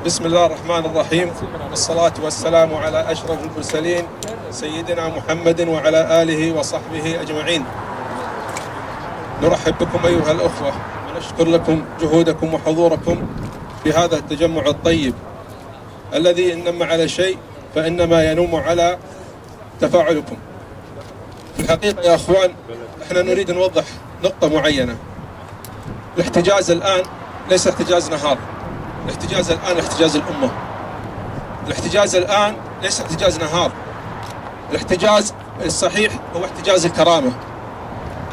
بسم الله الرحمن الرحيم، والصلاة والسلام على أشرف المرسلين سيدنا محمد وعلى آله وصحبه أجمعين. نرحب بكم أيها الأخوة ونشكر لكم جهودكم وحضوركم في هذا التجمع الطيب الذي إن نم على شيء فإنما ينم على تفاعلكم. في الحقيقة يا أخوان، احنا نريد نوضح نقطة معينة. الاحتجاز الآن ليس احتجاز نهار، الاحتجاز الآن احتجاز الأمة. الاحتجاز الآن ليس احتجاز نهار، الاحتجاز الصحيح هو احتجاز الكرامة.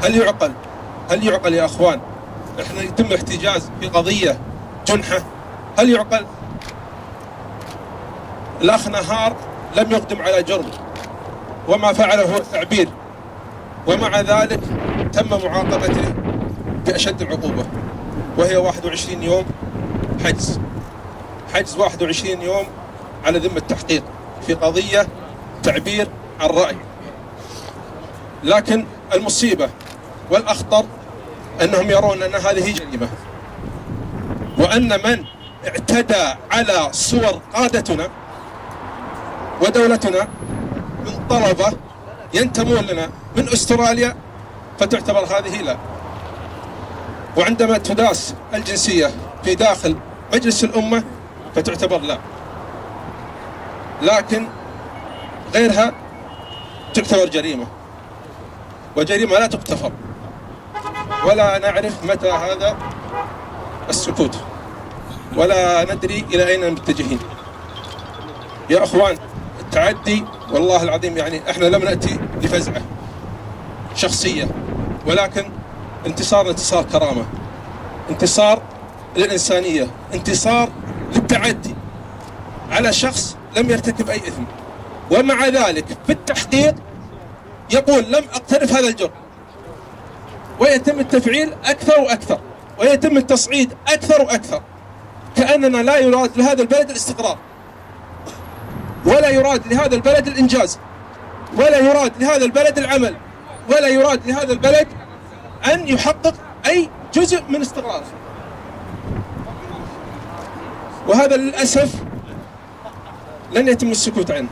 هل يعقل يا أخوان احنا يتم الاحتجاز في قضية جنحة؟ هل يعقل؟ الأخ نهار لم يقدم على جرم وما فعله هو تعبير، ومع ذلك تم معاقبته بأشد العقوبة، وهي 21 يوم حجز 21 يوم على ذمة التحقيق في قضية تعبير عن رأي. لكن المصيبة والأخطر أنهم يرون أن هذه جريمة، وأن من اعتدى على صور قادتنا ودولتنا من طلبة ينتمون لنا من أستراليا فتعتبر هذه لا. وعندما تداس الجنسية في داخل مجلس الأمة فتعتبر لا، لكن غيرها تعتبر جريمة، وجريمة لا تغتفر، ولا نعرف متى هذا السكوت، ولا ندري إلى أين متجهين. يا أخوان، التعدي والله العظيم يعني احنا لم نأتي لفزعة شخصية، ولكن انتصار كرامة، انتصار للإنسانية، انتصار للتعدي على شخص لم يرتكب أي إثم، ومع ذلك في التحقيق يقول لم أقترف هذا الجرم، ويتم التفعيل أكثر وأكثر، ويتم التصعيد أكثر وأكثر، كأننا لا يراد لهذا البلد الاستقرار، ولا يراد لهذا البلد الإنجاز، ولا يراد لهذا البلد العمل، ولا يراد لهذا البلد أن يحقق أي جزء من استقراره. وهذا للأسف لن يتم السكوت عنه.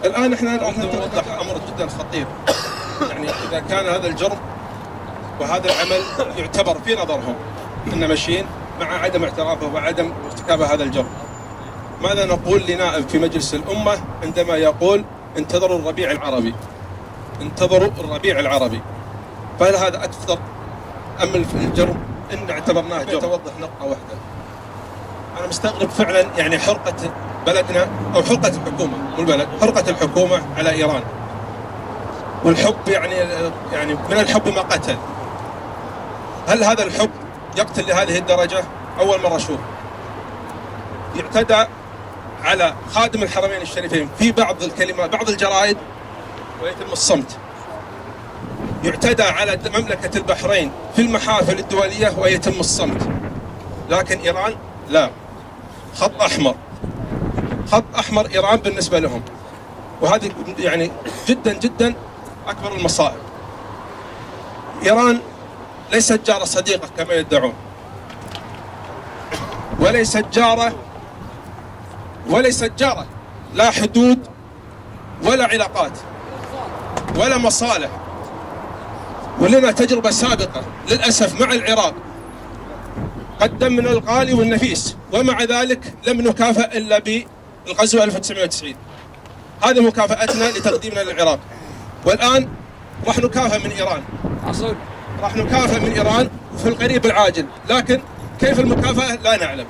الآن احنا راح نوضح أمر جدا خطير. يعني إذا كان هذا الجرم وهذا العمل يعتبر في نظرهم أن ماشيين مع عدم اعترافه وعدم ارتكاب هذا الجرم، ماذا نقول لنائب في مجلس الأمة عندما يقول انتظروا الربيع العربي، انتظروا الربيع العربي؟ فهل هذا أكثر أم الجرم إن اعتبرناه جرم؟ توضح نقطة واحدة. أنا مستغرب فعلا، يعني حرقة بلدنا أو حرقة الحكومة مو البلد، حرقة الحكومة على إيران، والحب يعني من الحب ما قتل. هل هذا الحب يقتل لهذه الدرجة؟ أول مرة أشوف. يعتدى على خادم الحرمين الشريفين في بعض الكلمات، بعض الجرائد، ويتم الصمت. يعتدى على مملكة البحرين في المحافل الدولية ويتم الصمت. لكن إيران لا، خط أحمر، خط أحمر إيران بالنسبة لهم، وهذه يعني جدا جدا أكبر المصائب. إيران ليست جارة صديقة كما يدعون، وليست جارة لا حدود ولا علاقات ولا مصالح. ولنا تجربة سابقة للأسف مع العراق، قدمنا الغالي والنفيس، ومع ذلك لم نكافئ إلا بالغزو 1990. هذه مكافأتنا لتقديمنا للعراق، والآن راح نكافئ من إيران، راح نكافئ من إيران في القريب العاجل، لكن كيف المكافأة لا نعلم.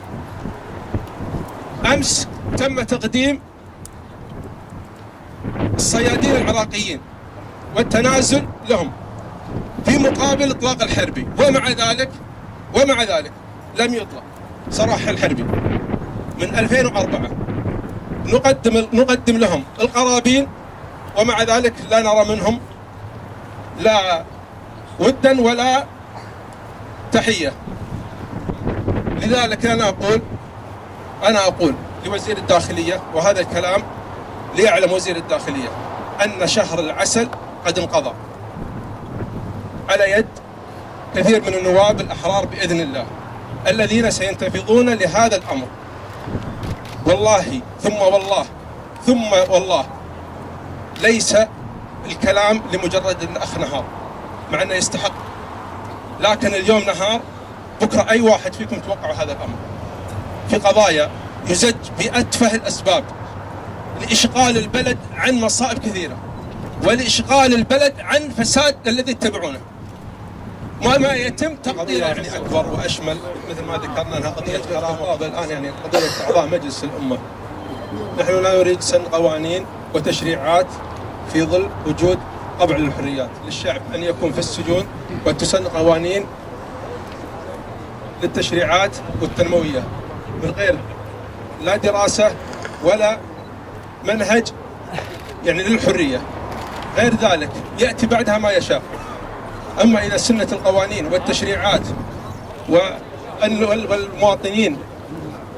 أمس تم تقديم الصيادين العراقيين والتنازل لهم في مقابل إطلاق الحربي، ومع ذلك لم يطلق سراح الحربي من 2004. نقدم لهم القرابين، ومع ذلك لا نرى منهم لا ودا ولا تحية. لذلك أنا أقول لوزير الداخلية، وهذا الكلام ليعلم وزير الداخلية، أن شهر العسل قد انقضى على يد كثير من النواب الأحرار بإذن الله. الذين سينتفضون لهذا الأمر. والله ثم والله ثم والله ليس الكلام لمجرد الأخ نهار، مع أنه يستحق، لكن اليوم نهار، بكرة أي واحد فيكم توقعوا هذا الأمر في قضايا يزج بأتفه الأسباب لإشغال البلد عن مصائب كثيرة، ولإشغال البلد عن فساد الذي يتبعونه. ما يتم تقدير يعني أكبر وأشمل، مثل ما ذكرنا أنها قضية كرامة، الآن يعني قضية أعضاء مجلس الأمة. نحن لا نريد سن قوانين وتشريعات في ظل وجود طبع للحريات للشعب أن يكون في السجون، وتسن قوانين للتشريعات والتنموية من غير لا دراسة ولا منهج يعني للحرية. غير ذلك يأتي بعدها ما يشاء. أما إذا سنة القوانين والتشريعات والمواطنين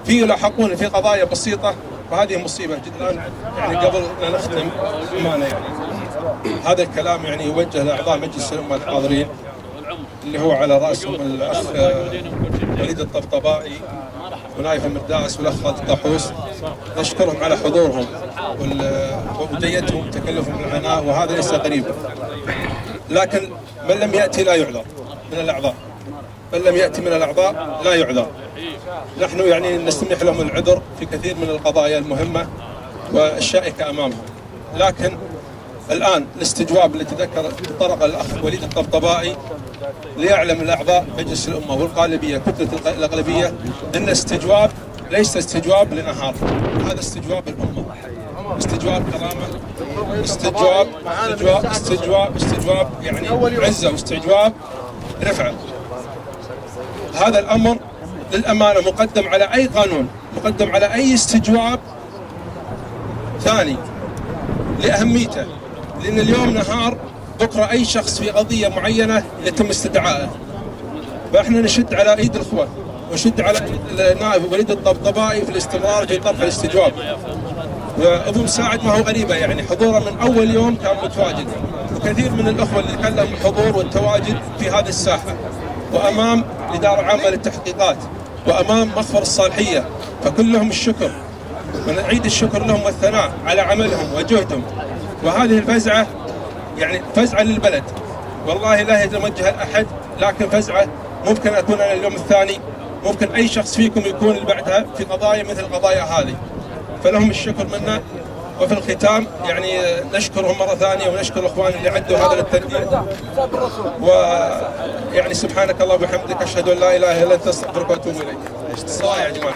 في يلاحقون في قضايا بسيطة، فهذه مصيبة جدا. يعني قبل أن نختم أمانة، يعني هذا الكلام يعني يوجه لأعضاء مجلس الأمة الحاضرين اللي هو على رأسهم الأخ وليد الطبطبائي ونايف المرداس والأخ خالد الطاحوس. نشكرهم على حضورهم وجيتهم تكلفهم العناء، وهذا ليس غريبا. لكن من لم يأتي لا يعذر من الأعضاء، من لم يأتي من الأعضاء لا يعذر. نحن يعني نسمح لهم العذر في كثير من القضايا المهمة والشائكة أمامهم، لكن الآن الاستجواب التي تطرق الأخ وليد الطبطبائي ليعلم الأعضاء مجلس الأمة والغالبية كتلة الأغلبية أن استجواب ليس استجواب لنهار، هذا استجواب الأمة، استجواب كرامة، استجواب يعني عزة، واستجواب رفعة. هذا الأمر للأمانة مقدم على أي قانون، مقدم على أي استجواب ثاني لأهميته، لأن اليوم نهار، بكرة أي شخص في قضية معينة يتم استدعائه. فإحنا نشد على إيد الإخوة ونشد على النائب وليد الطبطبائي في الاستمرار في طرح الاستجواب. وأبو مساعد ما هو غريبة، يعني حضوره من أول يوم كان متواجد، وكثير من الأخوة اللي كان لهم الحضور والتواجد في هذه الساحة وأمام الإدارة العامة للتحقيقات وأمام مخفر الصالحية، فكلهم الشكر ونعيد الشكر لهم والثناء على عملهم وجهدهم. وهذه الفزعة يعني فزعة للبلد، والله لا يتوجه لأحد، لكن فزعة ممكن أكون أنا اليوم الثاني، ممكن أي شخص فيكم يكون اللي بعدها في قضايا مثل القضايا هذه، فلهم الشكر منا. وفي الختام يعني نشكرهم مرة ثانية، ونشكر الإخوان اللي عدوا هذا التنديد، ويعني سبحانك الله وبحمدك أشهد أن لا إله إلا أنت أستغفرك وأتوب إليك. الصلاة يا جماعة.